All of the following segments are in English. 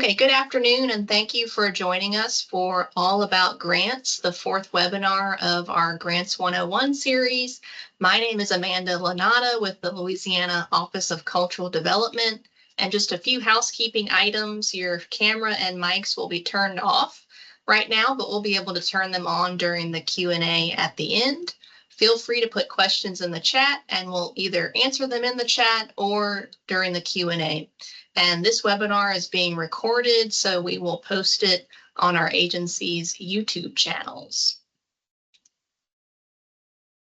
Okay, good afternoon, and thank you for joining us for All About Grants, the fourth webinar of our Grants 101 series. My name is Amanda Lanata with the Louisiana Office of Cultural Development. And just a few housekeeping items. Your camera and mics will be turned off right now, but we'll be able to turn them on during the Q&A at the end. Feel free to put questions in the chat, and we'll either answer them in the chat or during the Q&A. And this webinar is being recorded, so we will post it on our agency's YouTube channels.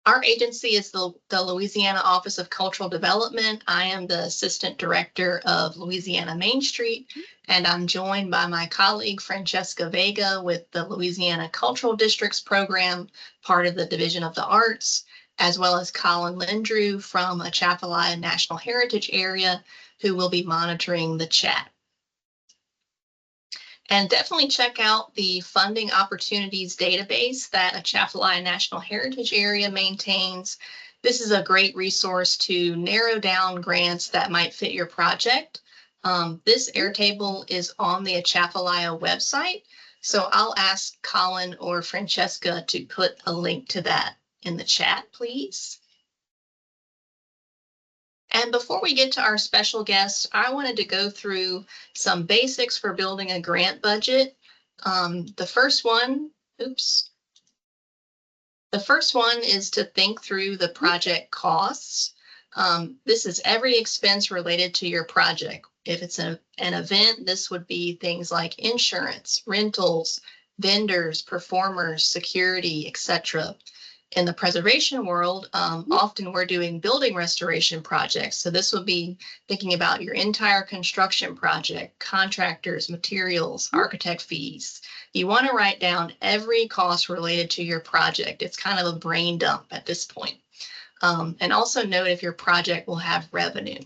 Our agency is the Louisiana Office of Cultural Development. I am the Assistant Director of Louisiana Main Street, and I'm joined by my colleague, Francesca Vega, with the Louisiana Cultural Districts Program, part of the Division of the Arts, as well as Colin Lindrew from Atchafalaya National Heritage Area, who will be monitoring the chat. And definitely check out the funding opportunities database that Atchafalaya National Heritage Area maintains. This is a great resource to narrow down grants that might fit your project. This Airtable is on the Atchafalaya website, so I'll ask Colin or Francesca to put a link to that in the chat, please. And before we get to our special guest, I wanted to go through some basics for building a grant budget. The first one is to think through the project costs. This is every expense related to your project. If it's an event, this would be things like insurance, rentals, vendors, performers, security, etc. In the preservation world, often we're doing building restoration projects. So this would be thinking about your entire construction project, contractors, materials, architect fees. You want to write down every cost related to your project. It's kind of a brain dump at this point. And also note if your project will have revenue.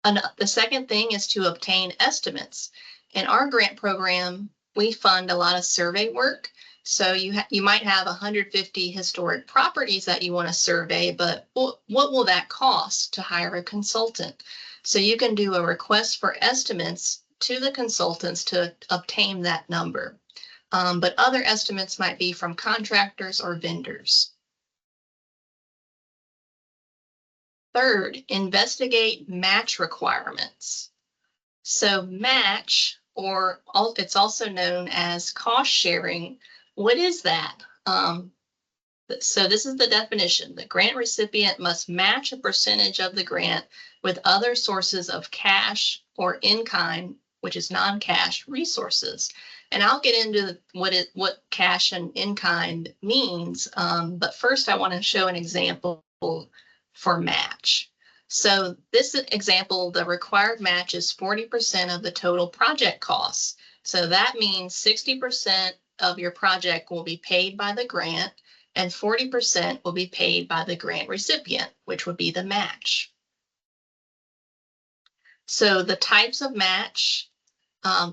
The second thing is to obtain estimates. In our grant program, we fund a lot of survey work. So you might have 150 historic properties that you want to survey, but what will that cost to hire a consultant? So you can do a request for estimates to the consultants to obtain that number. But other estimates might be from contractors or vendors. Third, investigate match requirements. So match, or it's also known as cost sharing. What is that? So this is the definition. The grant recipient must match a percentage of the grant with other sources of cash or in-kind, which is non-cash resources. And I'll get into what cash and in-kind means. But first I want to show an example for match. So this example, the required match is 40% of the total project costs. So that means 60% of your project will be paid by the grant and 40% will be paid by the grant recipient, which would be the match. So the types of match,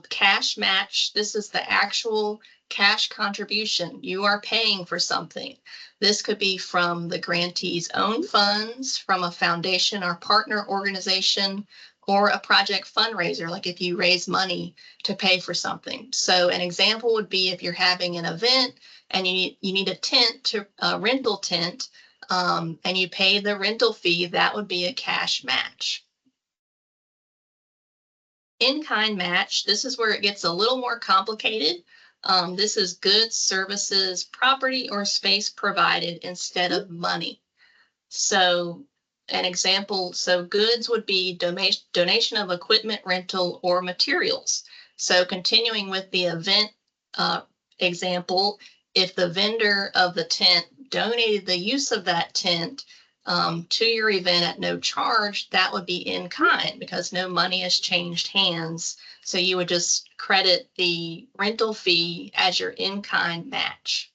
cash match, this is the actual cash contribution. You are paying for something. This could be from the grantee's own funds, from a foundation or partner organization, or a project fundraiser, like if you raise money to pay for something. So an example would be if you're having an event and you need a tent, a rental tent, and you pay the rental fee, that would be a cash match. In-kind match, this is where it gets a little more complicated. This is goods, services, property, or space provided instead of money. So an example, so goods would be donation of equipment, rental, or materials. So continuing with the event example, if the vendor of the tent donated the use of that tent to your event at no charge, that would be in kind because no money has changed hands. So you would just credit the rental fee as your in-kind match.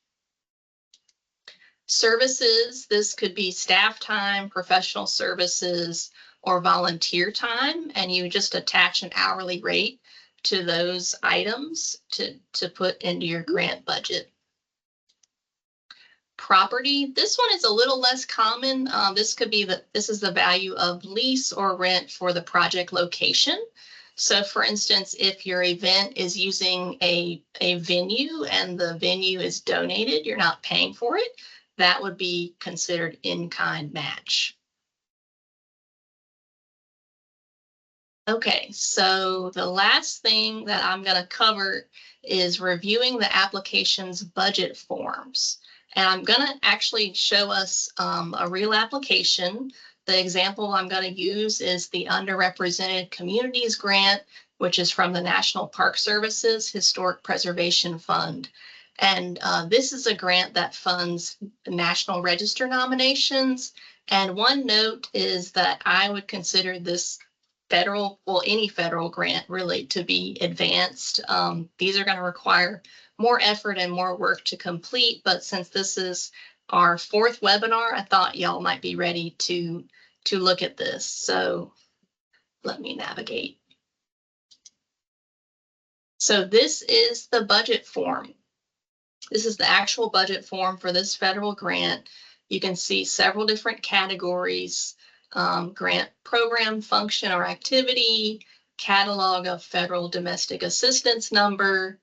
Services, this could be staff time, professional services, or volunteer time, and you just attach an hourly rate to those items to put into your grant budget. Property, this one is a little less common. This is the value of lease or rent for the project location. So for instance, if your event is using a venue and the venue is donated, you're not paying for it, that would be considered in-kind match. Okay, so the last thing that I'm going to cover is reviewing the application's budget forms. And I'm going to actually show us a real application. The example I'm going to use is the Underrepresented Communities Grant, which is from the National Park Service's Historic Preservation Fund. And this is a grant that funds National Register nominations. And one note is that I would consider this federal, well, any federal grant really to be advanced. These are going to require more effort and more work to complete, but since this is our 4th webinar, I thought y'all might be ready to look at this. So let me navigate. So this is the budget form. This is the actual budget form for this federal grant. You can see several different categories: grant program, function, or activity, catalog of federal domestic assistance number,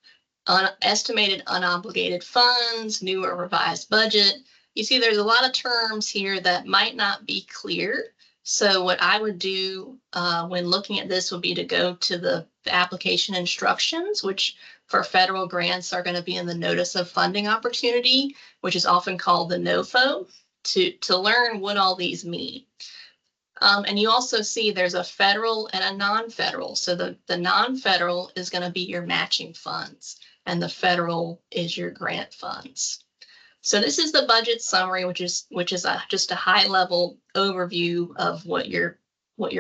estimated unobligated funds, new or revised budget. You see there's a lot of terms here that might not be clear. So what I would do when looking at this would be to go to the application instructions, which for federal grants are going to be in the notice of funding opportunity, which is often called the NOFO, to learn what all these mean. And you also see there's a federal and a non-federal. So the non-federal is going to be your matching funds, and the federal is your grant funds. So this is the budget summary, which is just a high-level overview of what your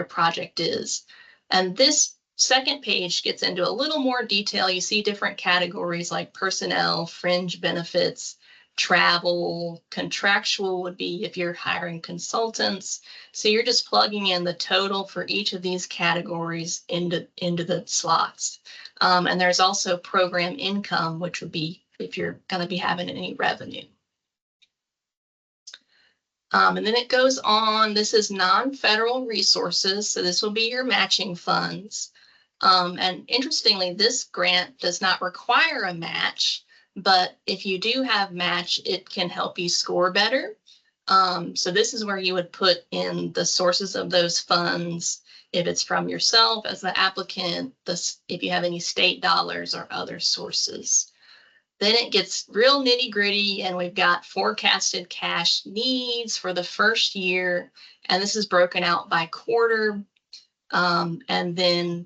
project is. And this second page gets into a little more detail. You see different categories like personnel, fringe benefits, travel, contractual would be if you're hiring consultants. So you're just plugging in the total for each of these categories into the slots. And there's also program income, which would be if you're going to be having any revenue. And then it goes on, this is non-federal resources, so this will be your matching funds. And interestingly, this grant does not require a match, but if you do have match, it can help you score better. So this is where you would put in the sources of those funds, if it's from yourself as the applicant, if you have any state dollars or other sources. Then it gets real nitty gritty, and we've got forecasted cash needs for the first year, and this is broken out by quarter, and then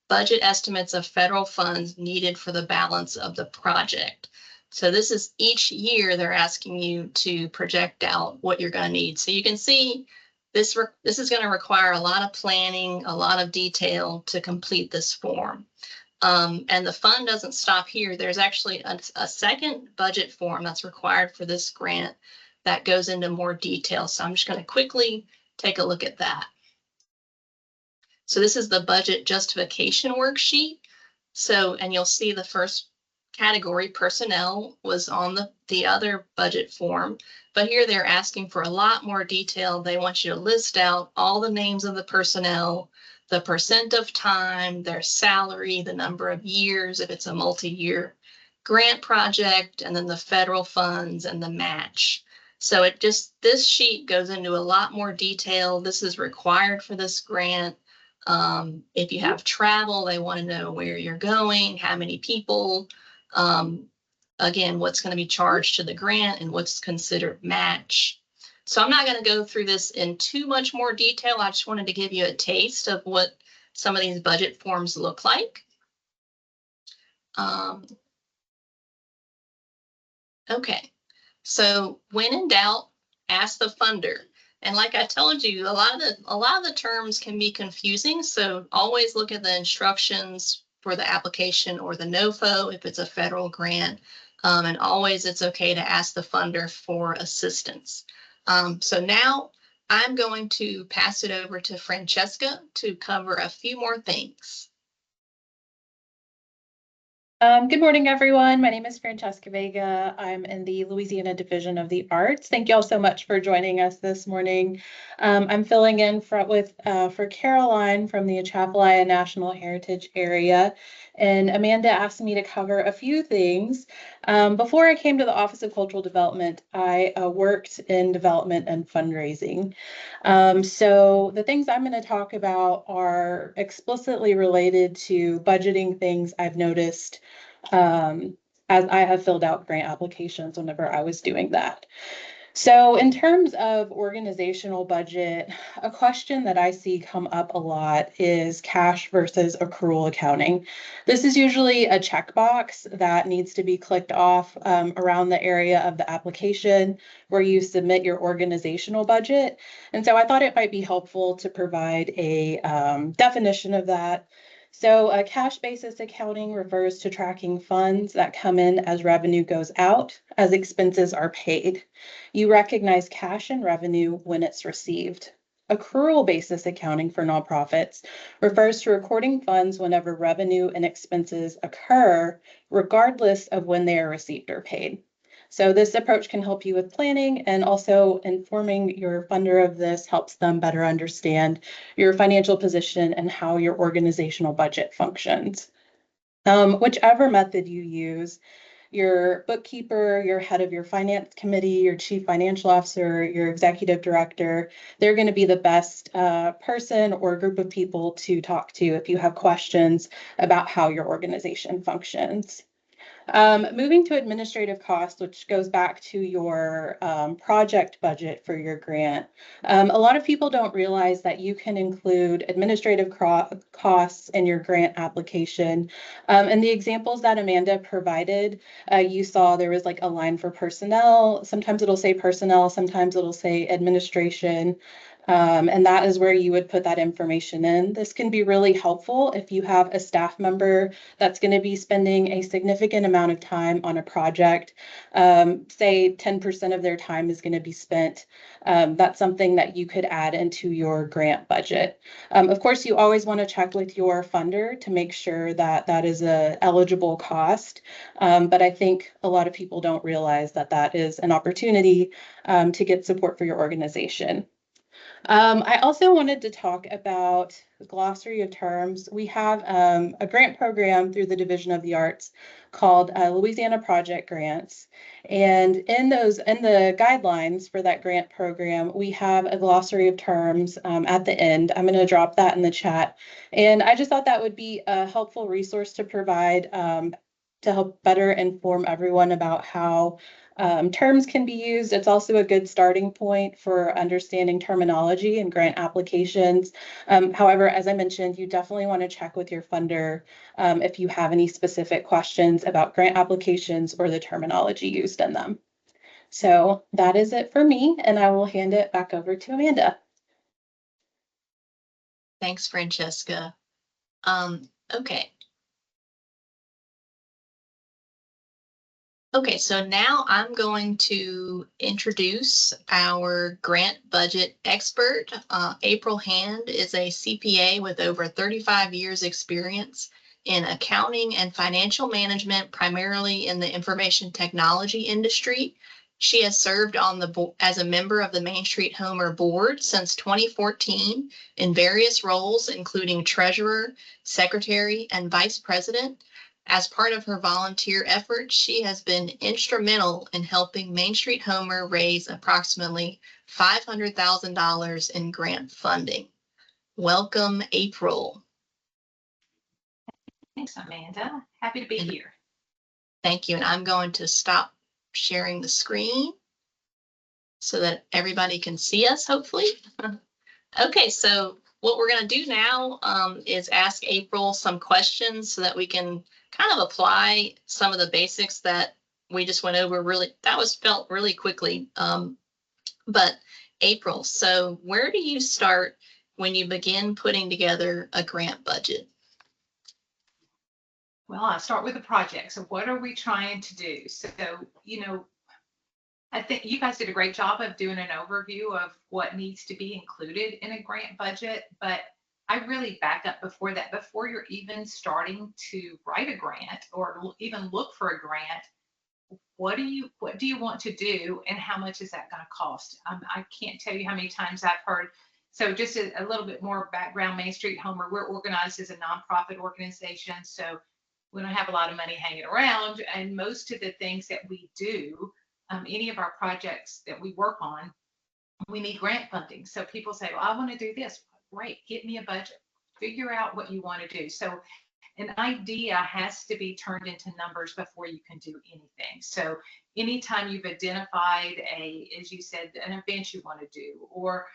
budget estimates of federal funds needed for the balance of the project. So this is each year they're asking you to project out what you're going to need. So you can see this is going to require a lot of planning, a lot of detail to complete this form. And the fund doesn't stop here. There's actually a second budget form that's required for this grant that goes into more detail. So I'm just going to quickly take a look at that. So this is the budget justification worksheet. So, and you'll see the first category, personnel, was on the other budget form, but here they're asking for a lot more detail. They want you to list out all the names of the personnel, the percent of time, their salary, the number of years, if it's a multi-year grant project, and then the federal funds and the match. So this sheet goes into a lot more detail. This is required for this grant. If you have travel, they want to know where you're going, how many people, again, what's going to be charged to the grant and what's considered match. So I'm not going to go through this in too much more detail. I just wanted to give you a taste of what some of these budget forms look like. Okay, so when in doubt, ask the funder. And like I told you, a lot of the terms can be confusing. So always look at the instructions for the application or the NOFO if it's a federal grant. And always it's okay to ask the funder for assistance. So now I'm going to pass it over to Francesca to cover a few more things. Good morning, everyone. My name is Francesca Vega. I'm in the Louisiana Division of the Arts. Thank you all so much for joining us this morning. I'm filling in for Caroline from the Atchafalaya National Heritage Area, and Amanda asked me to cover a few things. Before I came to the Office of Cultural Development, I worked in development and fundraising. So the things I'm going to talk about are explicitly related to budgeting things I've noticed as I have filled out grant applications whenever I was doing that. So in terms of organizational budget, a question that I see come up a lot is cash versus accrual accounting. This is usually a checkbox that needs to be clicked off around the area of the application where you submit your organizational budget. And so I thought it might be helpful to provide a definition of that. So a cash basis accounting refers to tracking funds that come in as revenue goes out, as expenses are paid. You recognize cash and revenue when it's received. Accrual basis accounting for nonprofits refers to recording funds whenever revenue and expenses occur, regardless of when they are received or paid. So this approach can help you with planning, and also informing your funder of this helps them better understand your financial position and how your organizational budget functions. Whichever method you use, your bookkeeper, your head of your finance committee, your chief financial officer, your executive director, they're going to be the best person or group of people to talk to if you have questions about how your organization functions. Moving to administrative costs, which goes back to your project budget for your grant. A lot of people don't realize that you can include administrative costs in your grant application. And the examples that Amanda provided, you saw there was like a line for personnel. Sometimes it'll say personnel, sometimes it'll say administration. And that is where you would put that information in. This can be really helpful if you have a staff member that's going to be spending a significant amount of time on a project. Say 10% of their time is going to be spent. That's something that you could add into your grant budget. Of course, you always want to check with your funder to make sure that that is a eligible cost. But I think a lot of people don't realize that that is an opportunity to get support for your organization. I also wanted to talk about the glossary of terms. We have a grant program through the Division of the Arts called Louisiana Project Grants. And in the guidelines for that grant program, we have a glossary of terms at the end. I'm going to drop that in the chat. And I just thought that would be a helpful resource to provide to help better inform everyone about how terms can be used. It's also a good starting point for understanding terminology and grant applications. However, as I mentioned, you definitely want to check with your funder if you have any specific questions about grant applications or the terminology used in them. So that is it for me, and I will hand it back over to Amanda. Thanks, Francesca. Okay. Okay, so now I'm going to introduce our grant budget expert. April Hand is a CPA with over 35 years experience in accounting and financial management, primarily in the information technology industry. She has served on the as a member of the Main Street Homer board since 2014 in various roles, including treasurer, secretary, and vice president. As part of her volunteer efforts, she has been instrumental in helping Main Street Homer raise approximately $500,000 in grant funding. Welcome, April. Thanks, Amanda. Happy to be here. Thank you. And I'm going to stop sharing the screen so that everybody can see us, hopefully. Okay, so what we're going to do now is ask April some questions so that we can kind of apply some of the basics that we just went over. Really, that was felt really quickly. But April, so where do you start when you begin putting together a grant budget? Well, I'll start with the project. So what are we trying to do? So, I think you guys did a great job of doing an overview of what needs to be included in a grant budget, but I really back up before that. Before you're even starting to write a grant or even look for a grant, what do you want to do, and how much is that going to cost? I can't tell you how many times I've heard. So just a little bit more background. Main Street Homer, we're organized as a nonprofit organization, so we don't have a lot of money hanging around, and most of the things that we do, any of our projects that we work on, we need grant funding. So people say, well, I want to do this. Great, get me a budget, figure out what you want to do. So an idea has to be turned into numbers before you can do anything. So anytime you've identified as you said, an event you want to do, or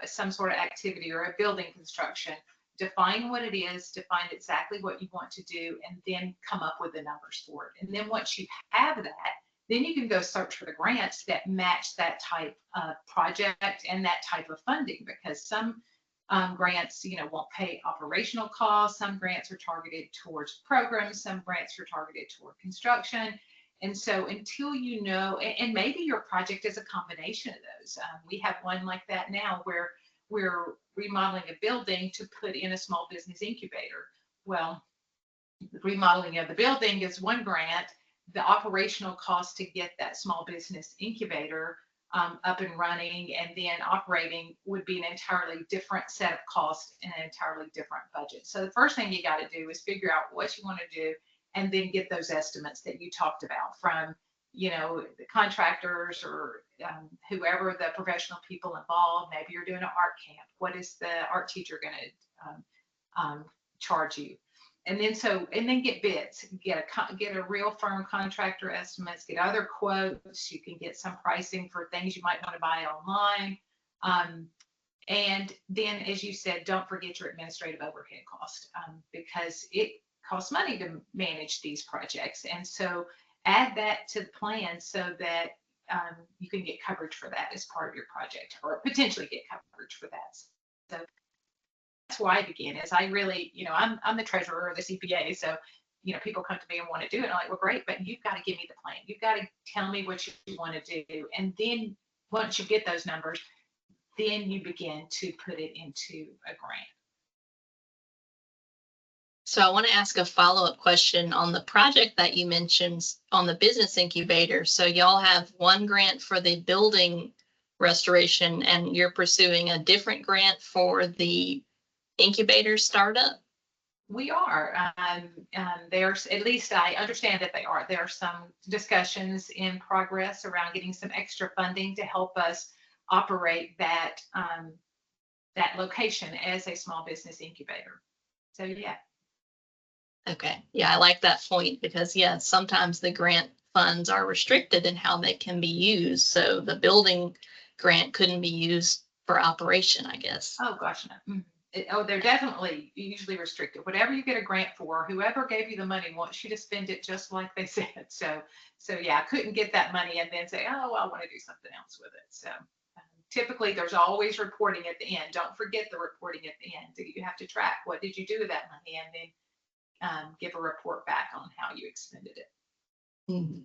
some sort of activity or a building construction, define what it is, define exactly what you want to do, and then come up with the numbers for it. And then once you have that, then you can go search for the grants that match that type of project and that type of funding, because some grants, won't pay operational costs. Some grants are targeted towards programs. Some grants are targeted toward construction. And so until you know, and maybe your project is a combination of those. We have one like that now where we're remodeling a building to put in a small business incubator. Well, the remodeling of the building is one grant. The operational cost to get that small business incubator up and running and then operating would be an entirely different set of costs and an entirely different budget. So the first thing you got to do is figure out what you want to do, and then get those estimates that you talked about from, the contractors or whoever the professional people involved. Maybe you're doing an art camp. What is the art teacher going to charge you? And then get bids, get a real firm contractor estimates, get other quotes. You can get some pricing for things you might want to buy online. And then, as you said, don't forget your administrative overhead cost, because it costs money to manage these projects. And so add that to the plan so that you can get coverage for that as part of your project, or potentially get coverage for that. So that's where I began. Is I really, I'm the treasurer of the CPA, so people come to me and want to do it. And I'm like, well, great, but you've got to give me the plan. You've got to tell me what you want to do, and then once you get those numbers, then you begin to put it into a grant. So I want to ask a follow-up question on the project that you mentioned on the business incubator. So y'all have one grant for the building restoration, and you're pursuing a different grant for the incubator startup? We are. There's, at least I understand that they are. There are some discussions in progress around getting some extra funding to help us operate that that location as a small business incubator. So yeah. Okay. Yeah, I like that point, because sometimes the grant funds are restricted in how they can be used. So the building grant couldn't be used for operation, I guess. Oh gosh, no. They're definitely usually restricted. Whatever you get a grant for, whoever gave you the money wants you to spend it just like they said. So yeah, I couldn't get that money and then say, oh, well, I want to do something else with it. So typically there's always reporting at the end. Don't forget the reporting at the end. You have to track what did you do with that money, and then give a report back on how you expended it. Mm-hmm.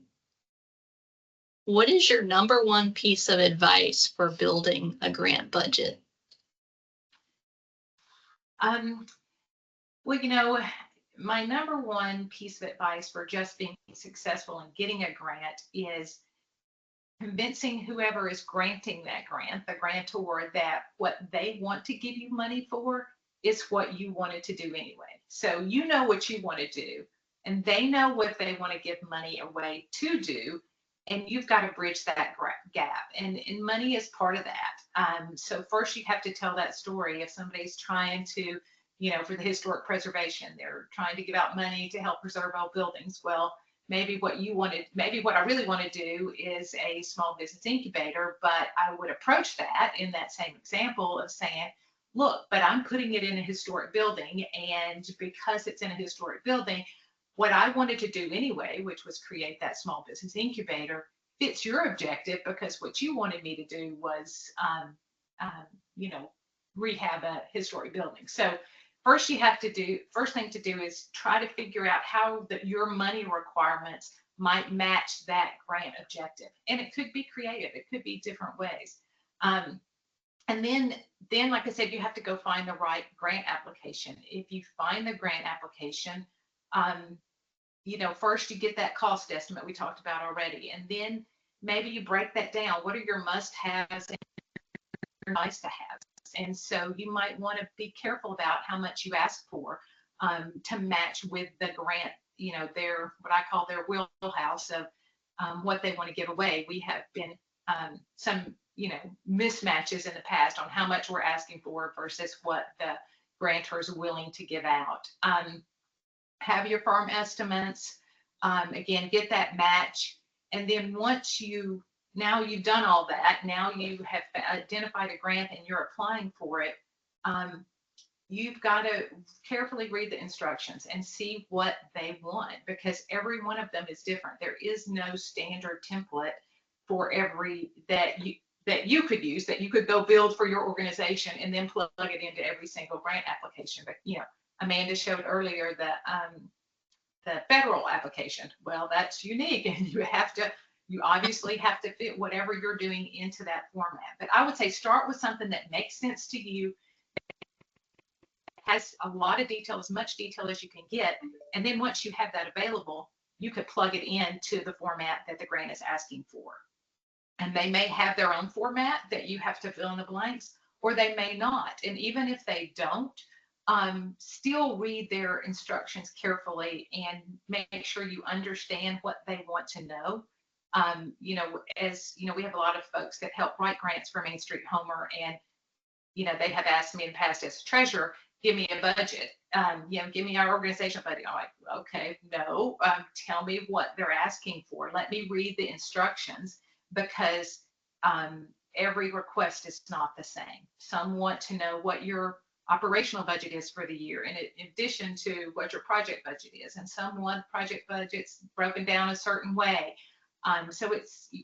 What is your number one piece of advice for building a grant budget? Well, my number one piece of advice for just being successful in getting a grant is convincing whoever is granting that grant, the grantor, that what they want to give you money for is what you wanted to do anyway. So you know what you want to do, and they know what they want to give money away to do, and you've got to bridge that gap. And money is part of that. So first you have to tell that story. If somebody's trying to, for the historic preservation, they're trying to give out money to help preserve old buildings. Well, maybe what I really want to do is a small business incubator, but I would approach that in that same example of saying, look, but I'm putting it in a historic building, and because it's in a historic building, what I wanted to do anyway, which was create that small business incubator, fits your objective, because what you wanted me to do was, rehab a historic building. So first thing to do is try to figure out how your money requirements might match that grant objective. And it could be creative. It could be different ways. And then, like I said, you have to go find the right grant application. If you find the grant application, first you get that cost estimate we talked about already, and then maybe you break that down. What are your must-haves and your nice-to-haves? And so you might want to be careful about how much you ask for to match with the grant, their, what I call their wheelhouse of what they want to give away. We have been some, mismatches in the past on how much we're asking for versus what the grantor is willing to give out. Have your firm estimates, again, get that match. And then now you've done all that, now you have identified a grant and you're applying for it, you've got to carefully read the instructions and see what they want, because every one of them is different. There is no standard template for every that you could use, that you could go build for your organization and then plug it into every single grant application. But Amanda showed earlier the federal application. Well, that's unique, and you obviously have to fit whatever you're doing into that format. But I would say start with something that makes sense to you, has a lot of detail, as much detail as you can get. And then once you have that available, you could plug it into the format that the grant is asking for. And they may have their own format that you have to fill in the blanks, or they may not. And even if they don't, still read their instructions carefully and make sure you understand what they want to know. We have a lot of folks that help write grants for Main Street Homer, and they have asked me in the past as treasurer, give me a budget, give me our organization budget. I'm like, okay, no, tell me what they're asking for. Let me read the instructions, because every request is not the same. Some want to know what your operational budget is for the year, in addition to what your project budget is, and some want project budgets broken down a certain way. So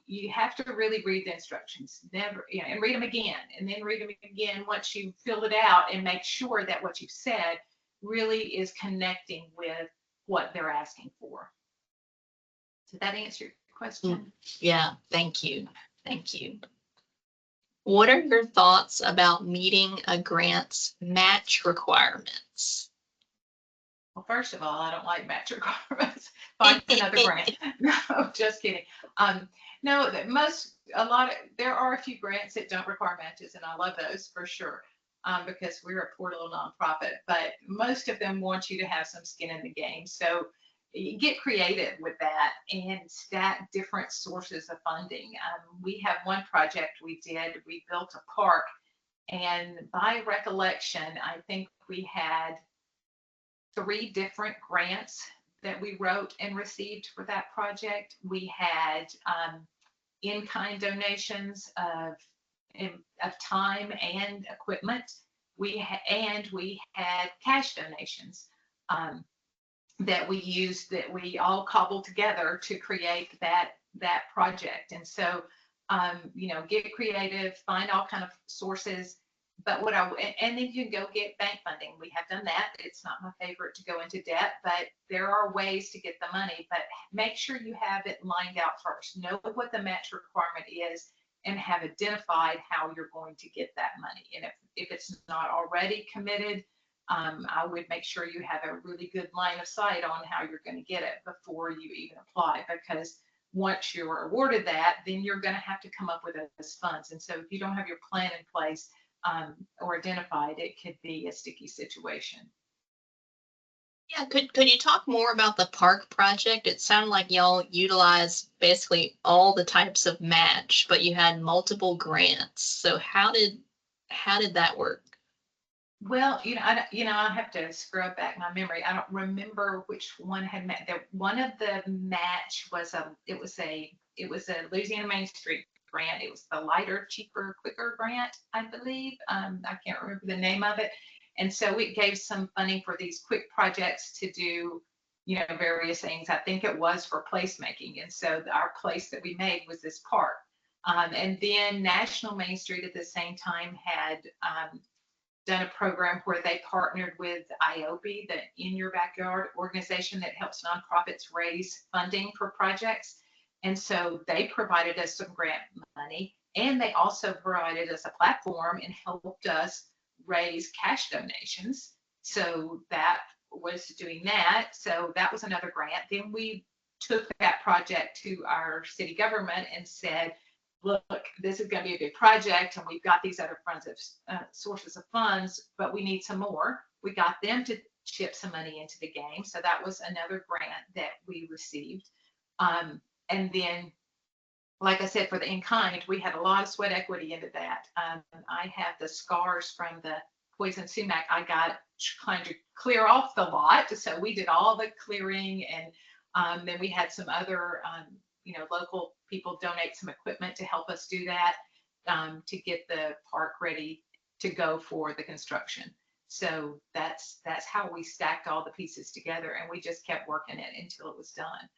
you have to really read the instructions, and read them again, and then read them again once you fill it out, and make sure that what you've said really is connecting with what they're asking for. Did that answer your question? Yeah, thank you. Thank you. What are your thoughts about meeting a grant's match requirements? Well, first of all, I don't like match requirements. Find another grant. No, just kidding. No, there are a few grants that don't require matches, and I love those for sure, because we're a poor little nonprofit. But most of them want you to have some skin in the game. So you get creative with that and stack different sources of funding. We have one project we did. We built a park, and by recollection, I think we had 3 different grants that we wrote and received for that project. We had in-kind donations of time and equipment. We had cash donations that we used, that we all cobbled together to create that project. And so, get creative, find all kind of sources. But and then you can go get bank funding. We have done that. It's not my favorite to go into debt, but there are ways to get the money. But make sure you have it lined out first. Know what the match requirement is, and have identified how you're going to get that money. And if it's not already committed, I would make sure you have a really good line of sight on how you're going to get it before you even apply, because once you're awarded that, then you're going to have to come up with those funds. And so if you don't have your plan in place or identified, it could be a sticky situation. Yeah, could you talk more about the park project? It sounded like y'all utilized basically all the types of match, but you had multiple grants. So how did that work? Well, I have to scrub back my memory. I don't remember which one had met. One of the match was it was a Louisiana Main Street grant. It was the Lighter, Cheaper, Quicker grant, I believe. I can't remember the name of it. And so it gave some funding for these quick projects to do, various things. I think it was for placemaking. And so our place that we made was this park. And then National Main Street at the same time had done a program where they partnered with IOB, the In Your Backyard organization that helps nonprofits raise funding for projects. And so they provided us some grant money. And they also provided us a platform and helped us raise cash donations. So that was doing that. So that was another grant. Then we took that project to our city government and said, look, this is going to be a big project and we've got these other funds of sources of funds, but we need some more. We got them to chip some money into the game. So that was another grant that we received. And then, like I said, for the in-kind, we had a lot of sweat equity into that. I have the scars from the poison sumac. I got trying to clear off the lot. So we did all the clearing, and then we had some other, local people donate some equipment to help us do that, to get the park ready to go for the construction. So that's how we stacked all the pieces together, and we just kept working it until it was done.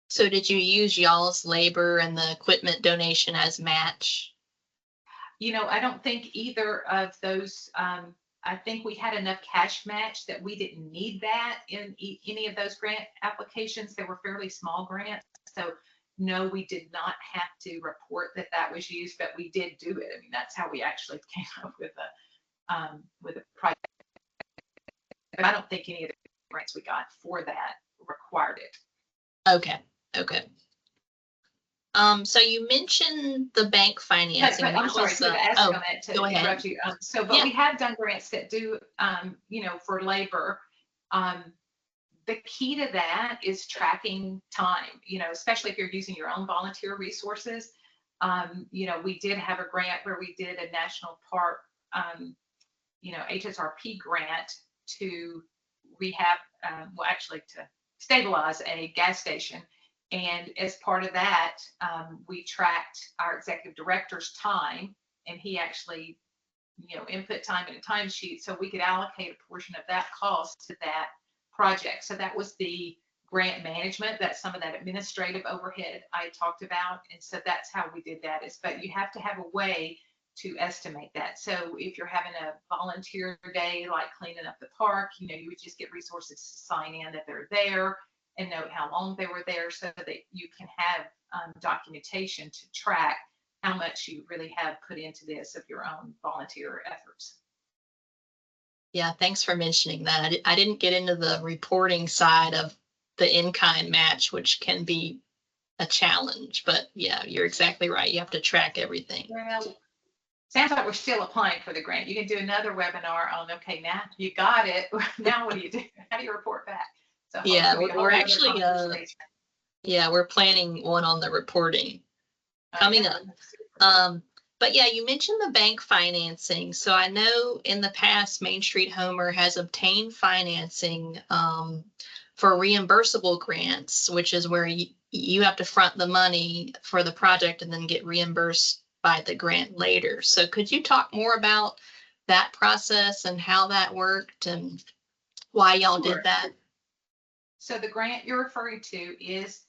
So did you use y'all's labor and the equipment donation as match? I don't think either of those. I think we had enough cash match that we didn't need that in any of those grant applications. They were fairly small grants. So no, we did not have to report that was used, but we did do it. I mean, that's how we actually came up with a project. But I don't think any of the grants we got for that required it. Okay. So you mentioned the bank financing. But I'm sorry for the estimate to interrupt you. But we have done grants that do, for labor. The key to that is tracking time, especially if you're using your own volunteer resources. We did have a grant where we did a national park, HSRP grant to rehab, to stabilize a gas station. And as part of that, we tracked our executive director's time, and he actually, input time in a timesheet so we could allocate a portion of that cost to that project. So that was the grant management. That's some of that administrative overhead I talked about. And so that's how we did that. But you have to have a way to estimate that. So if you're having a volunteer day, like cleaning up the park, you would just get resources to sign in that they're there and note how long they were there, so that you can have documentation to track how much you really have put into this of your own volunteer efforts. Yeah, thanks for mentioning that. I didn't get into the reporting side of the in-kind match, which can be a challenge, but yeah, you're exactly right. You have to track everything. Well, sounds like we're still applying for the grant. You can do another webinar on, okay, now you got it. Now what do you do? How do you report back? So yeah, we're actually, we're planning one on the reporting coming up. But yeah, you mentioned the bank financing. So I know in the past, Main Street Homer has obtained financing for reimbursable grants, which is where you have to front the money for the project and then get reimbursed by the grant later. So could you talk more about that process and how that worked and why y'all did that? So the grant you're referring to is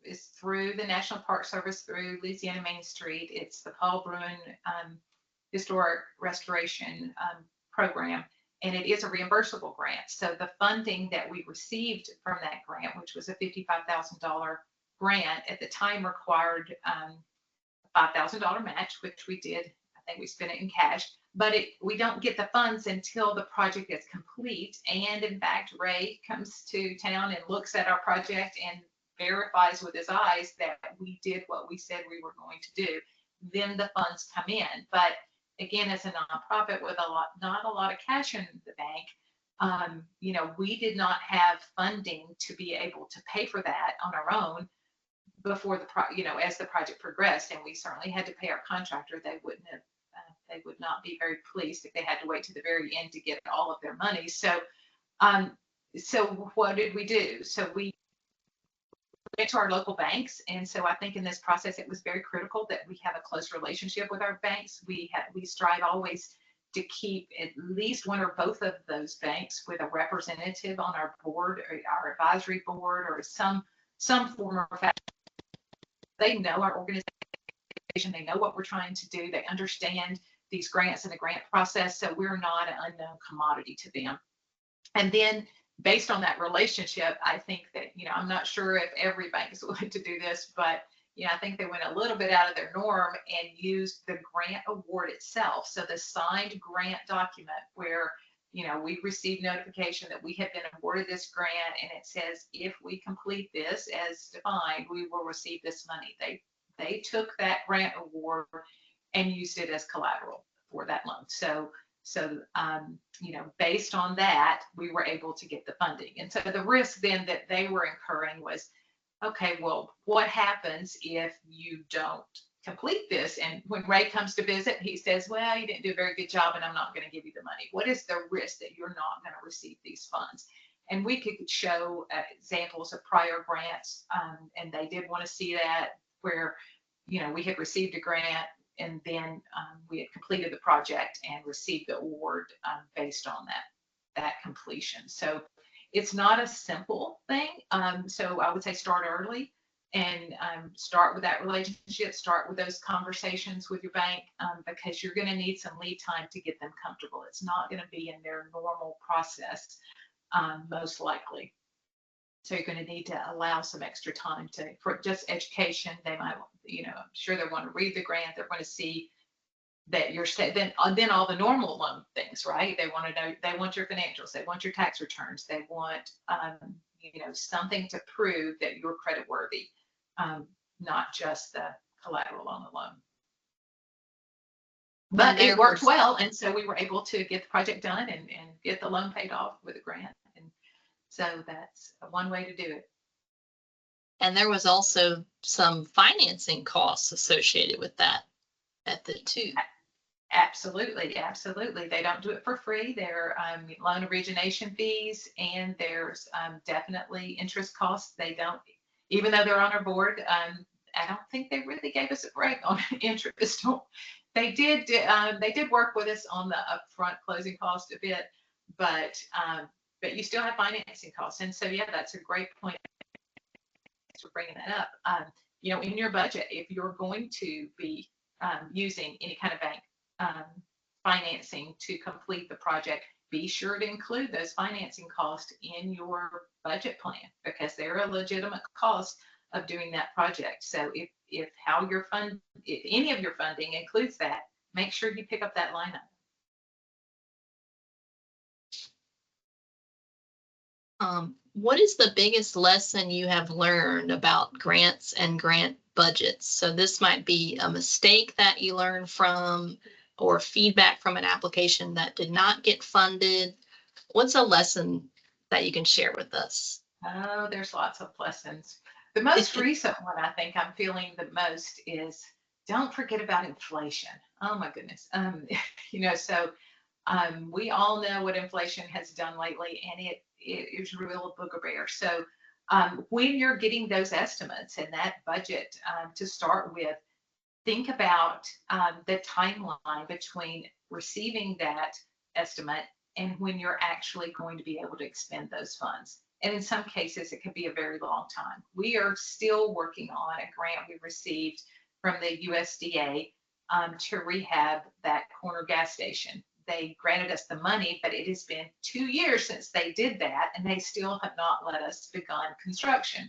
is through the National Park Service, through Louisiana Main Street. It's the Paul Bruin Historic Restoration Program, and it is a reimbursable grant. So the funding that we received from that grant, which was a $55,000 grant, at the time required a $5,000 match, which we did. I think we spent it in cash. But we don't get the funds until the project is complete. And in fact, Ray comes to town and looks at our project and verifies with his eyes that we did what we said we were going to do. Then the funds come in. But again, as a nonprofit with not a lot of cash in the bank, we did not have funding to be able to pay for that on our own before as the project progressed. And we certainly had to pay our contractor. They would not be very pleased if they had to wait to the very end to get all of their money. So what did we do? So we went to our local banks. And so I think in this process, it was very critical that we have a close relationship with our banks. We strive always to keep at least one or both of those banks with a representative on our board, or our advisory board, or some form of fashion. They know our organization. They know what we're trying to do. They understand these grants and the grant process. So we're not an unknown commodity to them. And then based on that relationship, I think that, I'm not sure if every bank is willing to do this, but, I think they went a little bit out of their norm and used the grant award itself. So the signed grant document where, we received notification that we have been awarded this grant, and it says, if we complete this as defined, we will receive this money. They took that grant award and used it as collateral for that loan. So, based on that, we were able to get the funding. And so the risk then that they were incurring was, okay, well, what happens if you don't complete this? And when Ray comes to visit, he says, well, you didn't do a very good job and I'm not going to give you the money. What is the risk that you're not going to receive these funds? And we could show examples of prior grants, and they did want to see that, where, we had received a grant and then we had completed the project and received the award based on that completion. So it's not a simple thing. So I would say start early and start with that relationship, start with those conversations with your bank, because you're going to need some lead time to get them comfortable. It's not going to be in their normal process, most likely. So you're going to need to allow some extra time for just education. They might, I'm sure they want to read the grant. They're going to see that you're then all the normal loan things, right? They want to know, they want your financials, they want your tax returns, they want, something to prove that you're credit worthy, not just the collateral on the loan. But it worked well, and so we were able to get the project done and get the loan paid off with a grant. And so that's one way to do it. And there was also some financing costs associated with that method too. Absolutely. They don't do it for free. There are loan origination fees, and there's definitely interest costs. They don't, even though they're on our board, I don't think they really gave us a break on interest. They did work with us on the upfront closing cost a bit, but you still have financing costs. And so, yeah, that's a great point. Thanks for bringing that up. In your budget, if you're going to be using any kind of bank financing to complete the project, be sure to include those financing costs in your budget plan, because they're a legitimate cost of doing that project. So if any of your funding includes that, make sure you pick up that line item. What is the biggest lesson you have learned about grants and grant budgets? So this might be a mistake that you learned from, or feedback from an application that did not get funded. What's a lesson that you can share with us? Oh, there's lots of lessons. The most recent one I think I'm feeling the most is, don't forget about inflation. Oh my goodness. So we all know what inflation has done lately, and it is real booger. So when you're getting those estimates and that budget to start with, think about the timeline between receiving that estimate and when you're actually going to be able to expend those funds. And in some cases, it could be a very long time. We are still working on a grant we received from the USDA to rehab that corner gas station. They granted us the money, but it has been 2 years since they did that, and they still have not let us begin construction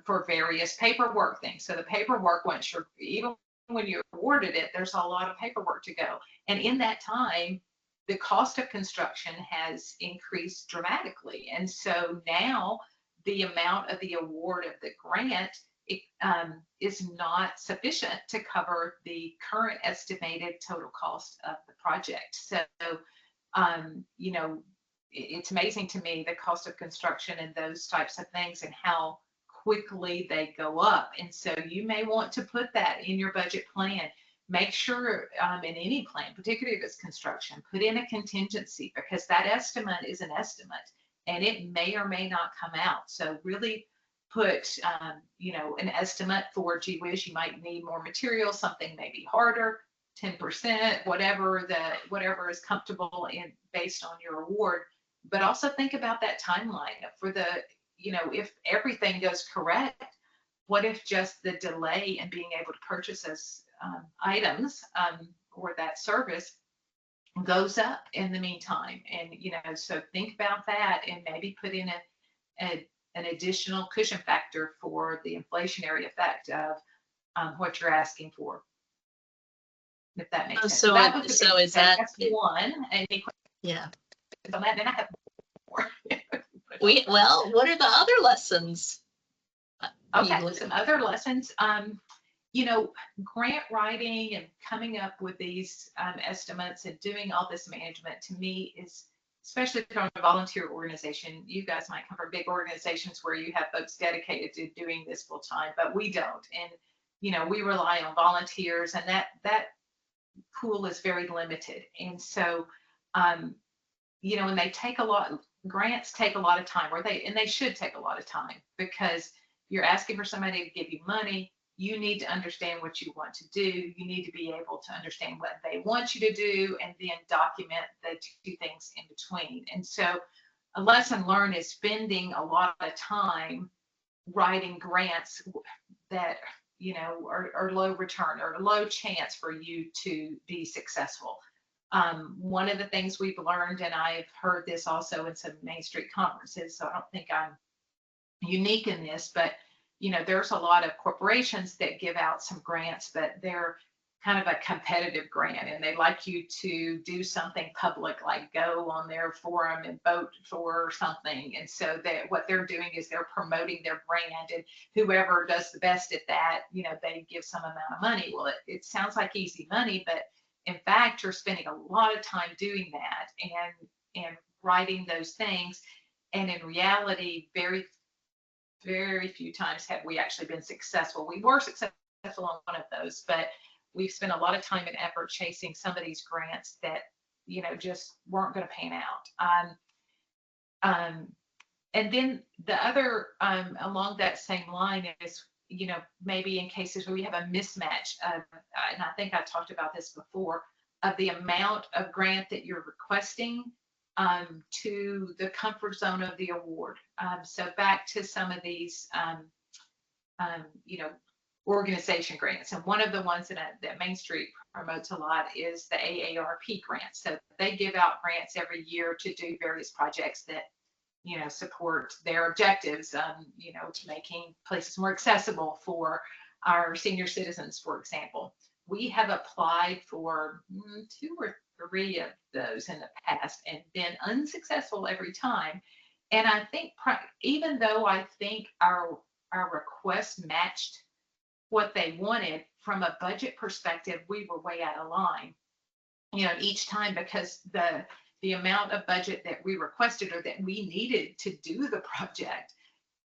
for various paperwork things. So the paperwork, once you're, even when you're awarded it, there's a lot of paperwork to go. And in that time, the cost of construction has increased dramatically. And so now the amount of the award of the grant is not sufficient to cover the current estimated total cost of the project. So, it's amazing to me, the cost of construction and those types of things and how quickly they go up. And so you may want to put that in your budget plan. Make sure in any plan, particularly if it's construction, put in a contingency, because that estimate is an estimate and it may or may not come out. So really put, an estimate for, gee whiz, you might need more material, something may be harder, 10%, whatever is comfortable in based on your award. But also think about that timeline for the, if everything goes correct, what if just the delay in being able to purchase those items or that service goes up in the meantime? And, so think about that and maybe put in an additional cushion factor for the inflationary effect of what you're asking for. If that makes sense. So, That was the so big is thing. that, That's one. Any yeah. questions on that? Then I have more. Well, what are the other lessons? Okay, some other lessons. You know, grant writing and coming up with these estimates and doing all this management to me is, especially from a volunteer organization, you guys might come from big organizations where you have folks dedicated to doing this full time, but we don't. And, you know, we rely on volunteers, and that pool is very limited. And so, you know, and they take a lot, grants take a lot of time, and they should take a lot of time, because you're asking for somebody to give you money. You need to understand what you want to do. You need to be able to understand what they want you to do, and then document the two things in between. And so a lesson learned is spending a lot of time writing grants that, you know, are low return or low chance for you to be successful. One of the things we've learned, and I've heard this also in some Main Street conferences, so I don't think I'm unique in this, but you know, there's a lot of corporations that give out some grants, but they're kind of a competitive grant, and they like you to do something public, like go on their forum and vote for something. And so that what they're doing is they're promoting their brand, and whoever does the best at that, you know, they give some amount of money. Well, it sounds like easy money, but in fact, you're spending a lot of time doing that and writing those things. And in reality, very few times have we actually been successful. We were successful on one of those, but we've spent a lot of time and effort chasing some of these grants that, you know, just weren't going to pan out. And then the other, along that same line is, you know, maybe in cases where we have a mismatch of, and I think I've talked about this before, of the amount of grant that you're requesting to the comfort zone of the award. So back to some of these, you know, organization grants. And one of the ones that Main Street promotes a lot is the AARP grant. So they give out grants every year to do various projects that, you know, support their objectives, you know, to making places more accessible for our senior citizens, for example. We have applied for 2 or 3 of those in the past and been unsuccessful every time. And I think even though I think our request matched what they wanted from a budget perspective, we were way out of line, you know, each time, because the amount of budget that we requested or that we needed to do the project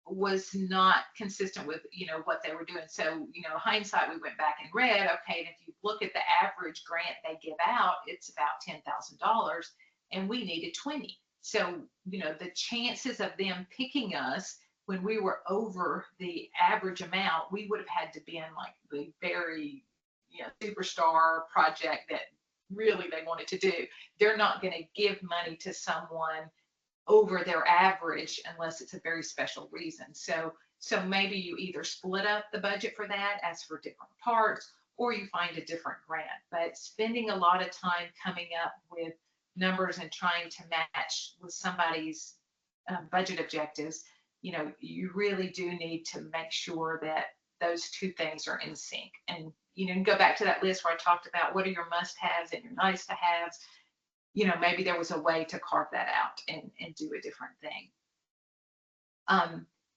was not consistent with, you know, what they were doing. So, you know, hindsight, we went back and read, okay, and if you look at the average grant they give out, it's about $10,000, and we needed 20. So, you know, the chances of them picking us when we were over the average amount, we would have had to be in like the very, you know, superstar project that really they wanted to do. They're not going to give money to someone over their average unless it's a very special reason. So maybe you either split up the budget for that as for different parts, or you find a different grant. But spending a lot of time coming up with numbers and trying to match with somebody's budget objectives, you know, you really do need to make sure that those two things are in sync. And, you know, go back to that list where I talked about what are your must-haves and your nice-to-haves. You know, maybe there was a way to carve that out and do a different thing.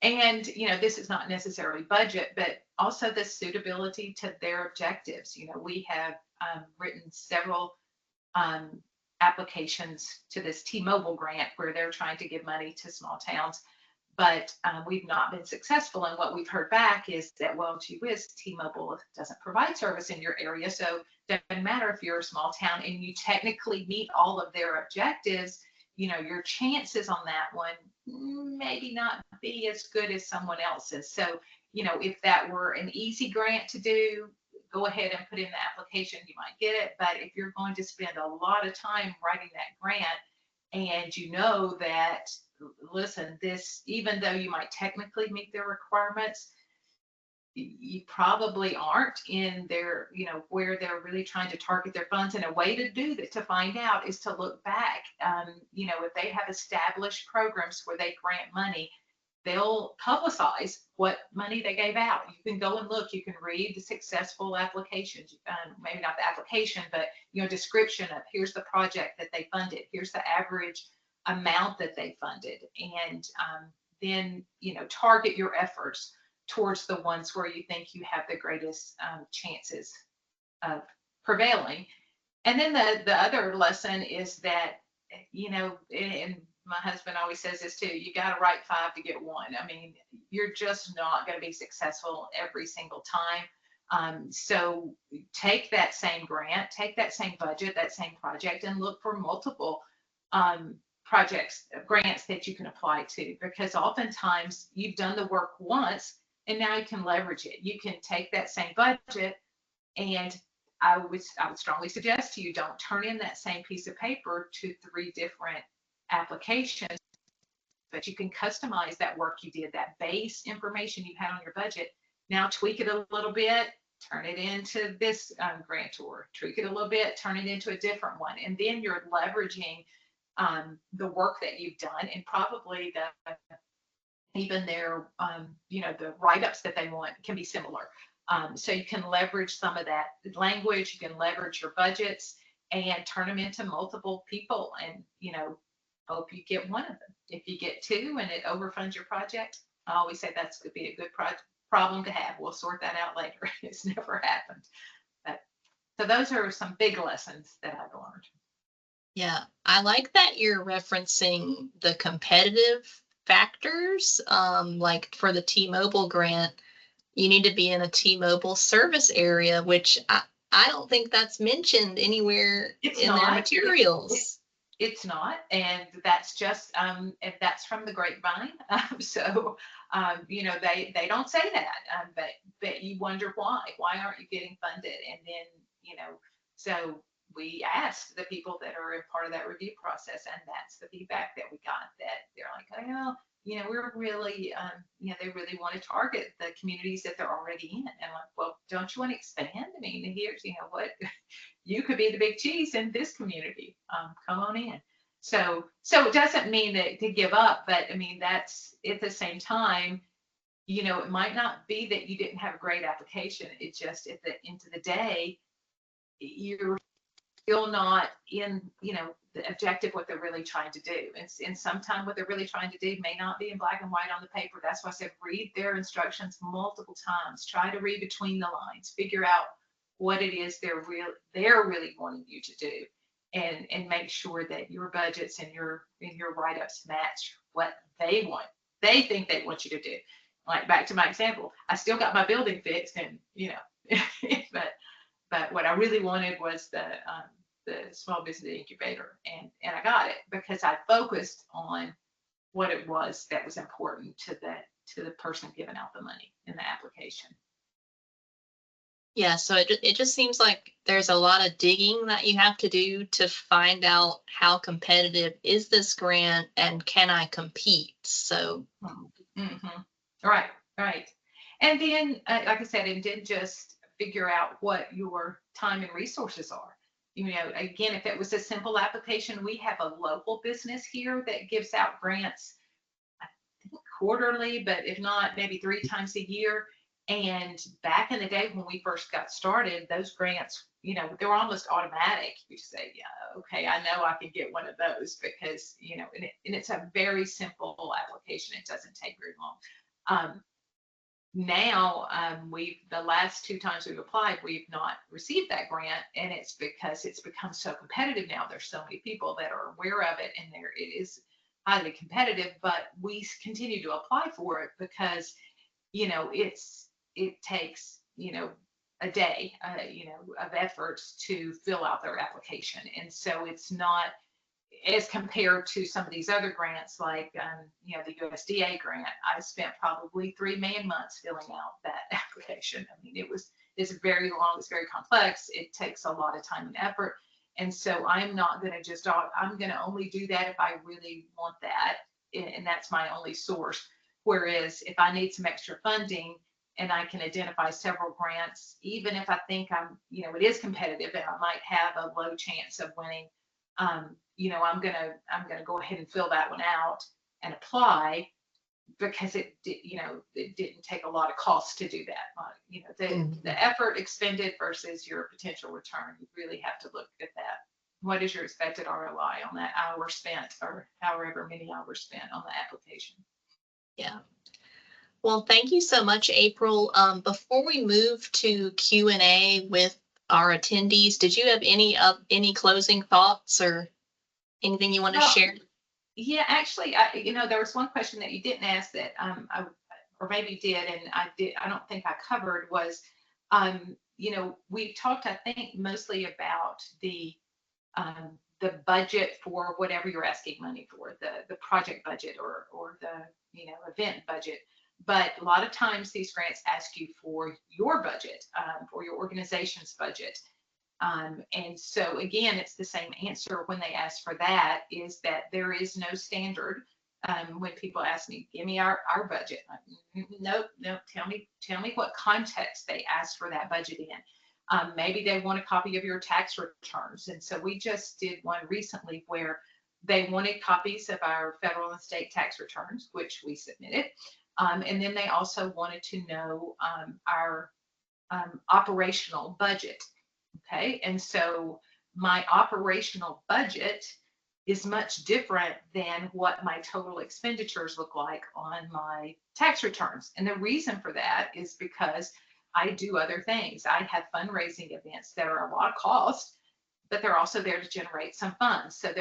And, you know, this is not necessarily budget, but also the suitability to their objectives. You know, we have written several applications to this T-Mobile grant where they're trying to give money to small towns, but we've not been successful. And what we've heard back is that, well, gee whiz, T-Mobile doesn't provide service in your area, so it doesn't matter if you're a small town and you technically meet all of their objectives, you know, your chances on that one maybe not be as good as someone else's. So, you know, if that were an easy grant to do, go ahead and put in the application, you might get it. But if you're going to spend a lot of time writing that grant, and you know that, listen, this, even though you might technically meet their requirements, you probably aren't in their, you know, where they're really trying to target their funds. And a way to do that, to find out, is to look back. You know, if they have established programs where they grant money, they'll publicize what money they gave out. You can go and look, you can read the successful applications, maybe not the application, but description of here's the project that they funded, here's the average amount that they funded, and then target your efforts towards the ones where you think you have the greatest chances of prevailing. And then the other lesson is that, and my husband always says this too, you got to write 5 to get 1. I mean, you're just not going to be successful every single time. So take that same grant, take that same budget, that same project, and look for multiple grants that you can apply to, because oftentimes you've done the work once and now you can leverage it. You can take that same budget, and I would strongly suggest to you, don't turn in that same piece of paper to 3 different applications, but you can customize that work you did, that base information you had on your budget. Now tweak it a little bit, turn it into this grantor, tweak it a little bit, turn it into a different one. And then you're leveraging the work that you've done, and probably even their, the write-ups that they want can be similar. So you can leverage some of that language, you can leverage your budgets and turn them into multiple people, and, hope you get 1 of them. If you get 2 and it overfunds your project, I always say that's going to be a good problem to have. We'll sort that out later. It's never happened. But, so those are some big lessons that I've learned. Yeah, I like that you're referencing the competitive factors. Like for the T-Mobile grant, you need to be in a T-Mobile service area, which I don't think that's mentioned anywhere in their materials. It's not, and that's just and that's from the grapevine. So they don't say that, but you wonder why aren't you getting funded? And then so we asked the people that are a part of that review process, and that's the feedback that we got, that they're like, oh, we're really, they really want to target the communities that they're already in. And like, well, don't you want to expand? I mean, here's, what, you could be the big cheese in this community. Come on in. So it doesn't mean that to give up, but I mean, that's at the same time, it might not be that you didn't have a great application. It's just at the end of the day, you're still not in, the objective, what they're really trying to do. And sometimes what they're really trying to do may not be in black and white on the paper. That's why I said, read their instructions multiple times. Try to read between the lines, figure out what it is they're really wanting you to do, and make sure that your budgets and your write-ups match what they want. They think they want you to do. Like back to my example, I still got my building fixed, and but what I really wanted was the small business incubator, and I got it because I focused on what it was that was important to the person giving out the money in the application. Yeah, so it just seems like there's a lot of digging that you have to do to find out how competitive is this grant and can I compete. So right. And then like I said, and then just figure out what your time and resources are. Again, if it was a simple application, we have a local business here that gives out grants, I think quarterly, but if not, maybe 3 times a year. And back in the day when we first got started, those grants, they were almost automatic. You say, yeah, okay, I know I can get one of those, because, and it's a very simple application. It doesn't take very long. Now, the last 2 times we've applied, we've not received that grant, and it's because it's become so competitive now. There's so many people that are aware of it, and it is highly competitive, but we continue to apply for it because, it takes, a day, of efforts to fill out their application. And so it's not, as compared to some of these other grants, like, the USDA grant, I spent probably 3 man-months filling out that application. I mean, it's very long, it's very complex. It takes a lot of time and effort. And so I'm not going to I'm going to only do that if I really want that. And that's my only source. Whereas if I need some extra funding and I can identify several grants, even if I think it is competitive and I might have a low chance of winning, I'm gonna go ahead and fill that one out and apply. because it didn't take a lot of cost to do that. The effort expended versus your potential return. You really have to look at that. What is your expected ROI on that hour spent, or however many hours spent on the application? Yeah. Well, thank you so much, April. Before we move to Q&A with our attendees, did you have any closing thoughts or anything you want to share? Yeah, actually, there was one question that you didn't ask that or maybe did, and I don't think I covered was, we've talked, I think, mostly about the budget for whatever you're asking money for, the project budget or the event budget. But a lot of times these grants ask you for your budget, for your organization's budget. And so again, it's the same answer when they ask for that, is that there is no standard. When people ask me, give me our budget. Nope, tell me what context they ask for that budget in. Maybe they want a copy of your tax returns. And so we just did one recently where they wanted copies of our federal and state tax returns, which we submitted. And then they also wanted to know our operational budget. Okay, and so my operational budget is much different than what my total expenditures look like on my tax returns. And the reason for that is because I do other things. I have fundraising events that are a lot of cost, but they're also there to generate some funds. So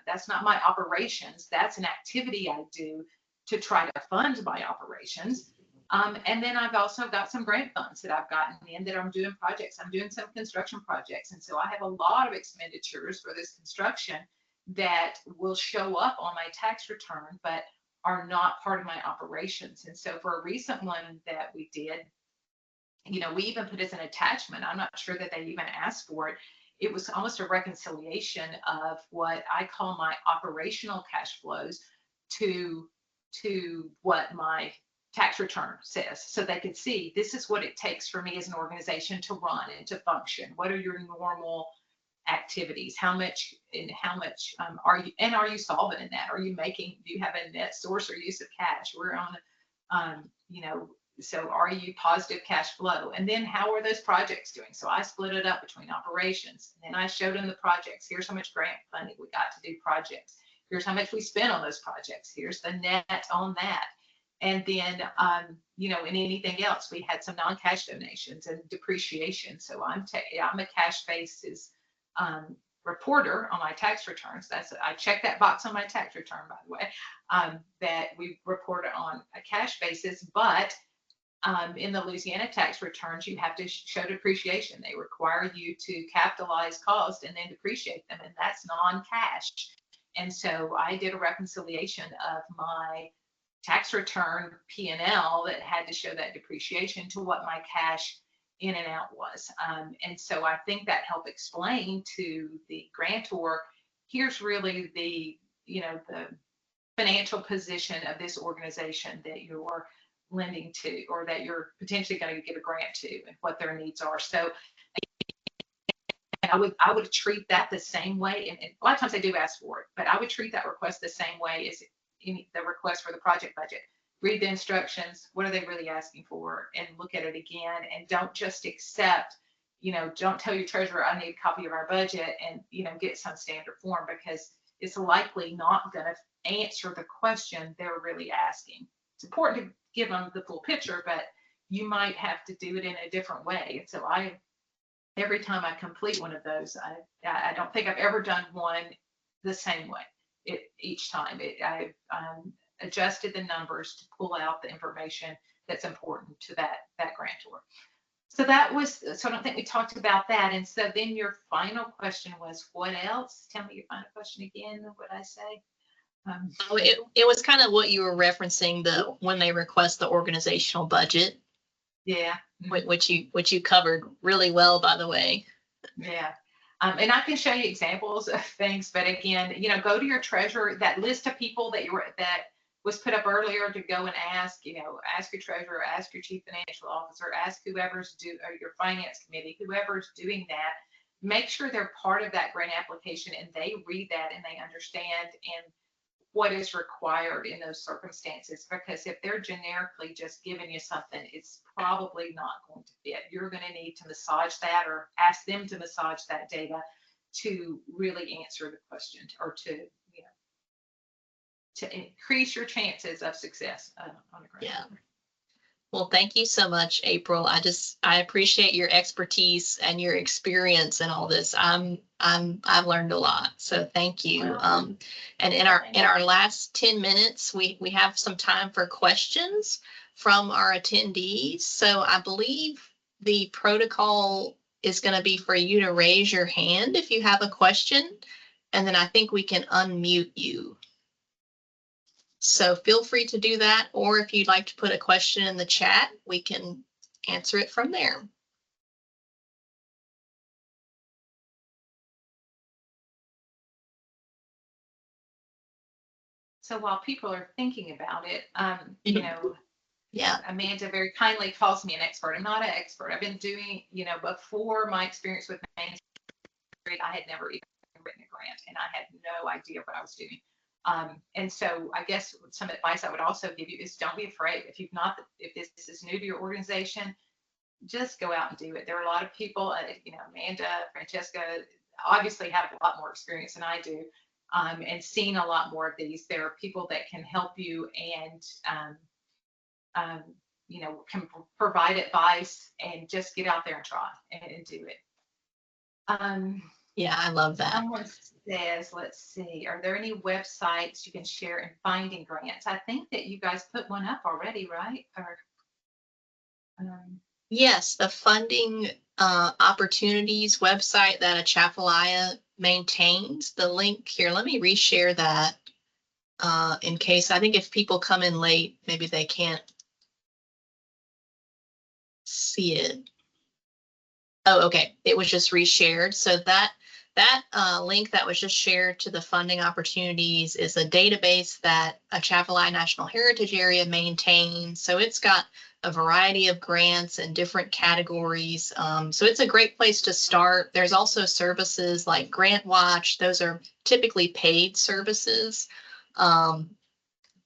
that's not my operations. That's an activity I do to try to fund my operations. And then I've also got some grant funds that I've gotten in that I'm doing projects. I'm doing some construction projects. And so I have a lot of expenditures for this construction that will show up on my tax return, but are not part of my operations. And so for a recent one that we did, we even put as an attachment, I'm not sure that they even asked for it. It was almost a reconciliation of what I call my operational cash flows to what my tax return says, so they could see this is what it takes for me as an organization to run and to function. What are your normal activities? How much are you solvent in that? Do you have a net source or use of cash? We're on, so are you positive cash flow? And then how are those projects doing? So I split it up between operations, and then I showed them the projects. Here's how much grant funding we got to do projects. Here's how much we spent on those projects. Here's the net on that. And then, in anything else, we had some non-cash donations and depreciation. So I'm a cash basis reporter on my tax returns. I check that box on my tax return, by the way, that we report on a cash basis. But in the Louisiana tax returns, you have to show depreciation. They require you to capitalize cost and then depreciate them, and that's non-cash. And so I did a reconciliation of my tax return P&L that had to show that depreciation to what my cash in and out was. And so I think that helped explain to the grantor, here's really the financial position of this organization that you're lending to, or that you're potentially going to give a grant to, and what their needs are. So I would treat that the same way. And a lot of times they do ask for it, but I would treat that request the same way as the request for the project budget. Read the instructions. What are they really asking for? And look at it again. And don't just accept, don't tell your treasurer, I need a copy of our budget, and, get some standard form, because it's likely not going to answer the question they're really asking. It's important to give them the full picture, but you might have to do it in a different way. And so every time I complete one of those, I don't think I've ever done one the same way. Each time I've adjusted the numbers to pull out the information that's important to that grantor. So I don't think we talked about that. And so then your final question was, what else? Tell me your final question again. What did I say? It was kind of what you were referencing, when they request the organizational budget. Yeah. Which you covered really well, by the way. Yeah. And I can show you examples of things, but again, go to your treasurer, that list of people that was put up earlier to go and ask your treasurer, ask your chief financial officer, ask whoever's or your finance committee, whoever's doing that. Make sure they're part of that grant application and they read that and they understand. And what is required in those circumstances, because if they're generically just giving you something, it's probably not going to fit. You're going to need to massage that or ask them to massage that data to really answer the question, or to, you know, to increase your chances of success on a grant. Yeah. Well, thank you so much, April. I appreciate your expertise and your experience in all this. I've learned a lot, so thank you. And in our last 10 minutes, we have some time for questions from our attendees. So I believe the protocol is going to be for you to raise your hand if you have a question, and then I think we can unmute you. So feel free to do that, or if you'd like to put a question in the chat, we can answer it from there. So while people are thinking about it, you know, yeah, Amanda very kindly calls me an expert. I'm not an expert. I've been doing, you know, before my experience with Main Street, I had never even written a grant, and I had no idea what I was doing. And so I guess some advice I would also give you is don't be afraid. If this is new to your organization, just go out and do it. There are a lot of people, you know, Amanda, Francesca, obviously have a lot more experience than I do, and seen a lot more of these. There are people that can help you and, you know, can provide advice, and just get out there and try and do it. Yeah, I love that. Someone says, let's see, are there any websites you can share in finding grants? I think that you guys put one up already, right? Or, yes, the funding opportunities website that Atchafalaya maintains. The link here, let me reshare that in case, I think if people come in late, maybe they can't see it. Oh, okay. It was just reshared. So that link that was just shared to the funding opportunities is a database that Atchafalaya National Heritage Area maintains. So it's got a variety of grants and different categories. So it's a great place to start. There's also services like Grant Watch. Those are typically paid services. But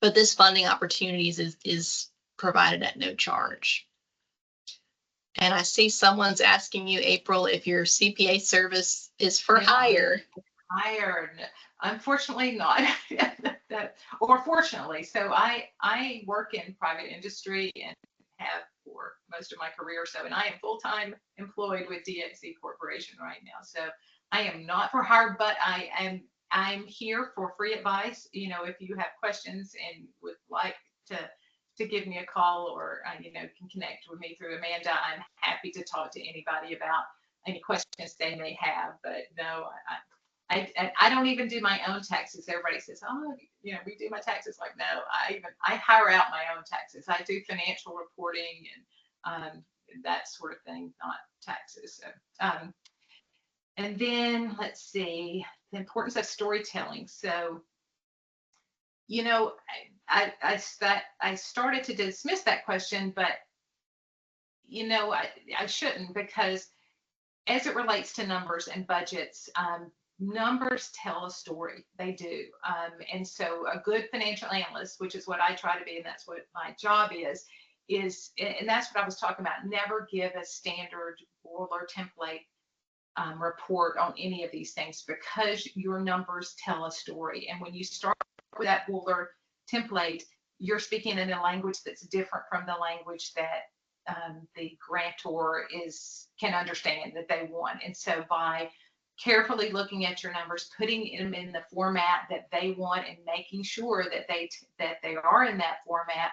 this funding opportunities is provided at no charge. And I see someone's asking you, April, if your CPA service is for hire. Hired. Unfortunately not. Or fortunately. So I work in private industry and have for most of my career. So, and I am full-time employed with DXC Corporation right now. So I am not for hire, but I'm here for free advice. You know, if you have questions and would like to give me a call, or you know, can connect with me through Amanda, I'm happy to talk to anybody about any questions they may have. But no, I don't even do my own taxes. Everybody says, oh, you know, we do my taxes. Like, no, I hire out my own taxes. I do financial reporting and that sort of thing, not taxes. So, and then let's see, the importance of storytelling. So, you know, I started to dismiss that question, but you know, I shouldn't, because as it relates to numbers and budgets, numbers tell a story. They do. And so a good financial analyst, which is what I try to be, and that's what my job is, and that's what I was talking about. Never give a standard or template report on any of these things, because your numbers tell a story. And when you start with that Buller template, you're speaking in a language that's different from the language that the grantor can understand that they want. And so by carefully looking at your numbers, putting them in the format that they want, and making sure that they are in that format,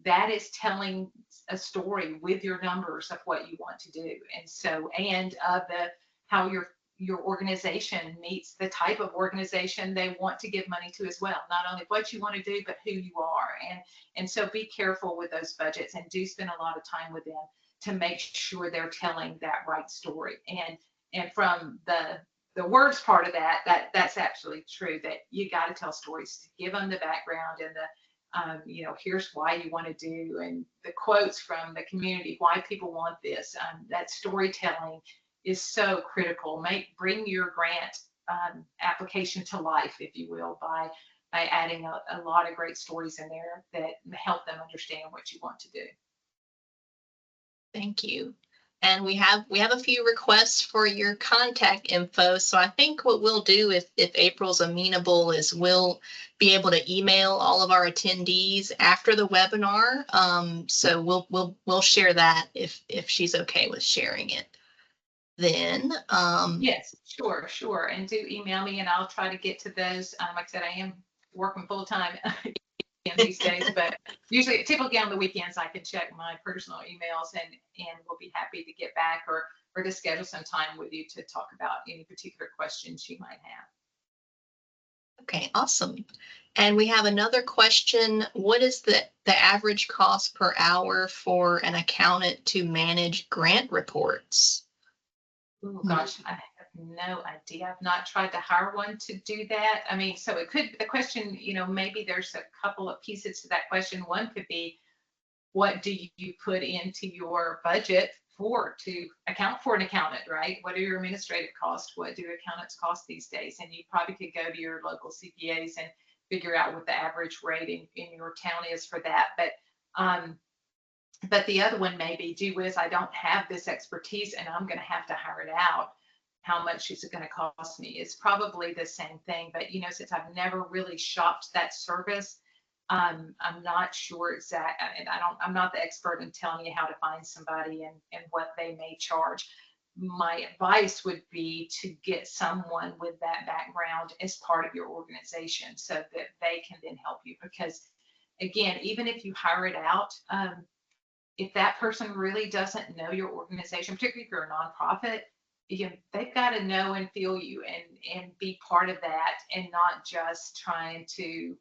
that is telling a story with your numbers of what you want to do. And so, and of how your organization meets the type of organization they want to give money to as well. Not only what you want to do, but who you are. And so be careful with those budgets, and do spend a lot of time with them to make sure they're telling that right story. And from the words part of that's actually true, that you got to tell stories to give them the background and the you know, here's why you want to do, and the quotes from the community, why people want this. That storytelling is so critical. Bring your grant application to life, if you will, by by adding a lot of great stories in there that help them understand what you want to do. Thank you. And we have a few requests for your contact info. So I think what we'll do, if April's amenable, is we'll be able to email all of our attendees after the webinar. So we'll share that if she's okay with sharing it. Then yes, sure. And do email me and I'll try to get to those. Like I said, I am working full time these days, but usually typically on the weekends I can check my personal emails and we'll be happy to get back or to schedule some time with you to talk about any particular questions you might have. Okay, awesome. And we have another question. What is the average cost per hour for an accountant to manage grant reports? Oh gosh, I have no idea. I've not tried to hire one to do that. I mean, so it could, the question, maybe there's a couple of pieces to that question. One could be, what do you put into your budget to account for an accountant, right? What are your administrative costs? What do accountants cost these days? And you probably could go to your local CPAs and figure out what the average rate in your town is for that. But the other one may be, gee whiz, I don't have this expertise and I'm going to have to hire it out. How much is it going to cost me? It's probably the same thing. But, since I've never really shopped that service, I'm not sure exactly, and I'm not the expert in telling you how to find somebody and what they may charge. My advice would be to get someone with that background as part of your organization so that they can then help you. Because again, even if you hire it out, if that person really doesn't know your organization, particularly if you're a nonprofit, they've got to know and feel you and be part of that, and not just trying to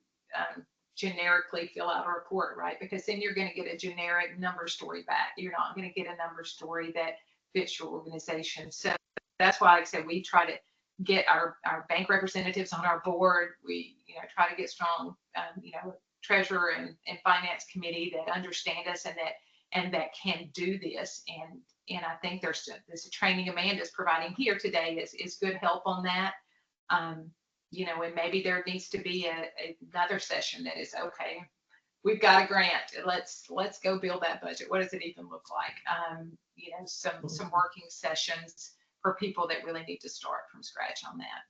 generically fill out a report, right? Because then you're going to get a generic number story back. You're not going to get a number story that fits your organization. So that's why, like I said, we try to get our bank representatives on our board. We try to get strong treasurer and finance committee that understand us and that can do this. And I think there's a training Amanda's providing here today is good help on that. And maybe there needs to be another session that is, okay, we've got a grant. Let's go build that budget. What does it even look like? Some working sessions for people that really need to start from scratch on that.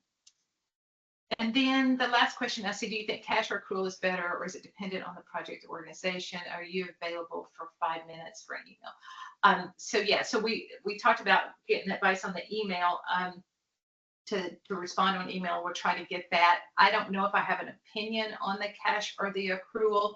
And then the last question I see, do you think cash or accrual is better, or is it dependent on the project organization? Are you available for 5 minutes for an email? So we talked about getting advice on the email. To respond to an email, we'll try to get that. I don't know if I have an opinion on the cash or the accrual.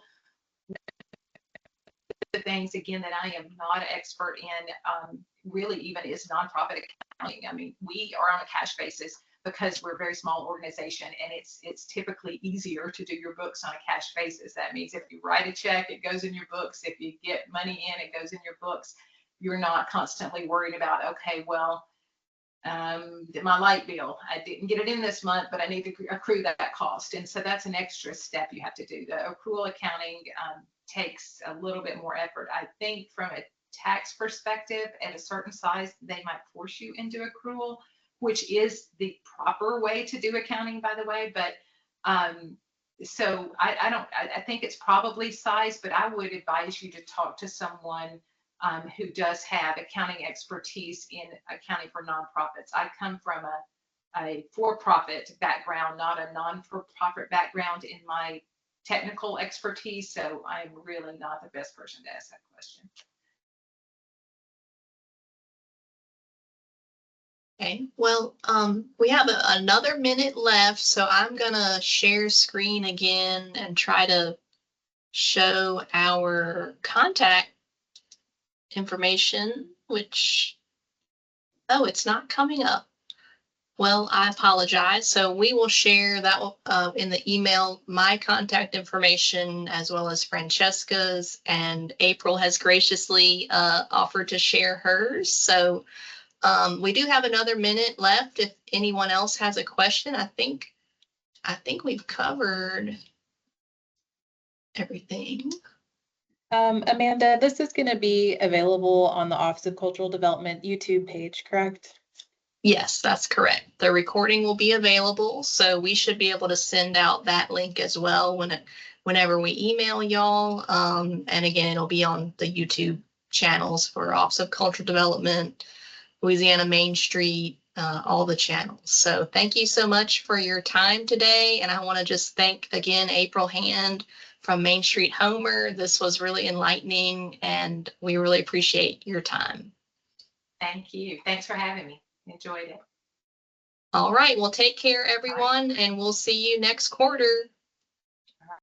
The things, again, that I am not an expert in really even is nonprofit accounting. I mean, we are on a cash basis because we're a very small organization, and it's typically easier to do your books on a cash basis. That means if you write a check, it goes in your books. If you get money in, it goes in your books. You're not constantly worried about, okay, well, my light bill, I didn't get it in this month, but I need to accrue that cost. And so that's an extra step you have to do. The accrual accounting takes a little bit more effort. I think from a tax perspective, at a certain size, they might force you into accrual, which is the proper way to do accounting, by the way. But so I think it's probably size, but I would advise you to talk to someone who does have accounting expertise in accounting for nonprofits. I come from a for-profit background, not a non-for-profit background in my technical expertise, so I'm really not the best person to ask that question. Okay, well, we have another minute left, so I'm gonna share screen again and try to show our contact information, which, oh, it's not coming up. Well, I apologize. So we will share that in the email, my contact information, as well as Francesca's, and April has graciously offered to share hers. So we do have another minute left. If anyone else has a question, I think we've covered everything. Amanda, this is going to be available on the Office of Cultural Development YouTube page, correct? Yes, that's correct. The recording will be available, so we should be able to send out that link as well whenever we email y'all. And again, it'll be on the YouTube channels for Office of Cultural Development, Louisiana Main Street, all the channels. So thank you so much for your time today. And I want to just thank again April Hand from Main Street Homer. This was really enlightening, and we really appreciate your time. Thank you. Thanks for having me. Enjoyed it. All right, well, take care, everyone, and we'll see you next quarter.